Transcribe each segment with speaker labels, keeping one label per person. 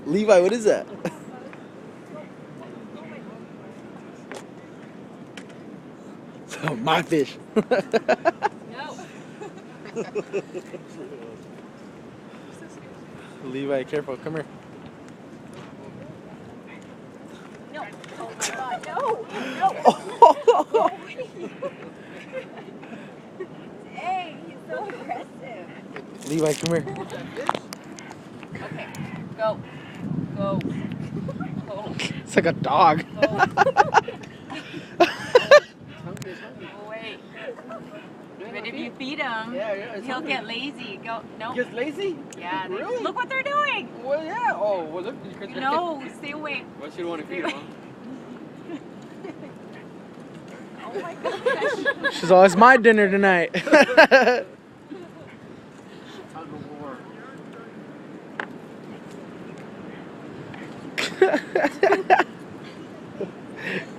Speaker 1: Levi, what is that? So, my fish.
Speaker 2: No.
Speaker 1: Levi, careful. Come here.
Speaker 2: No. Oh my God. No. No. Dang, he's so aggressive.
Speaker 1: Levi, come here.
Speaker 2: Okay. Go. Go. Go.
Speaker 1: It's like a dog.
Speaker 2: Go. Oh, wait. But if you feed him, he'll get lazy. Go. No.
Speaker 3: Gets lazy?
Speaker 2: Yeah.
Speaker 3: Really?
Speaker 2: Look what they're doing.
Speaker 3: Well, yeah. Oh, well, look.
Speaker 2: No, stay away.
Speaker 3: Well, she don't want to feed him, huh?
Speaker 2: Oh my gosh.
Speaker 1: She's always my dinner tonight.
Speaker 3: Tug of war.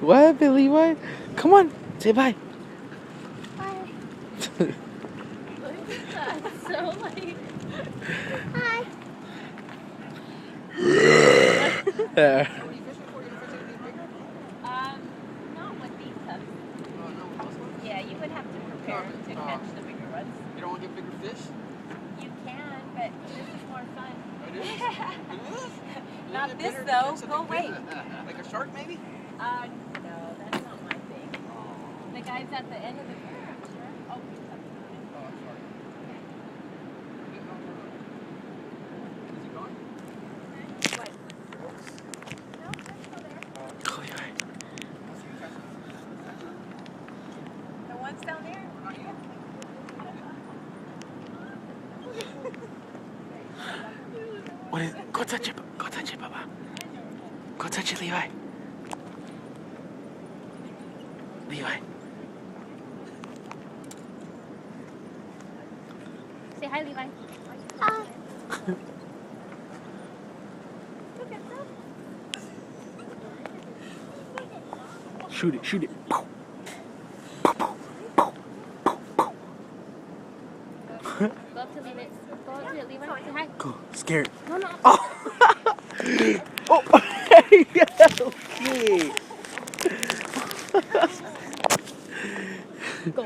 Speaker 1: What happened, Levi? Come on, say bye.
Speaker 4: Bye. Look at that. So like. Hi.
Speaker 1: There.
Speaker 2: Not with these tubs. Yeah, you would have to prepare to catch the bigger ones.
Speaker 3: You don't want to get bigger fish?
Speaker 2: You can, but this is more fun.
Speaker 3: It is? It is?
Speaker 2: Not
Speaker 3: Isn't it
Speaker 2: this
Speaker 3: better to
Speaker 2: though.
Speaker 3: catch
Speaker 2: Go
Speaker 3: something
Speaker 2: away.
Speaker 3: bigger? Like a shark, maybe?
Speaker 2: No, that's not my thing. The guy's at the end of the pier, I'm sure. Oh, he's up there.
Speaker 3: Oh, I'm sorry. Is he gone?
Speaker 2: What? No, they're still there.
Speaker 1: Go, Levi.
Speaker 2: The ones down there?
Speaker 3: Not yet.
Speaker 1: What is? Go touch it. Go touch it, Papa. Go touch it, Levi. Levi.
Speaker 4: Say hi, Levi.
Speaker 2: Look at them.
Speaker 1: Shoot it. Shoot it. Pow. Pow, pow, pow, pow, pow.
Speaker 4: Go up to Levi. Go up to Levi. Say hi.
Speaker 1: Go. Scared.
Speaker 4: No, no.
Speaker 1: Oh. Oh. Okay.
Speaker 4: Go.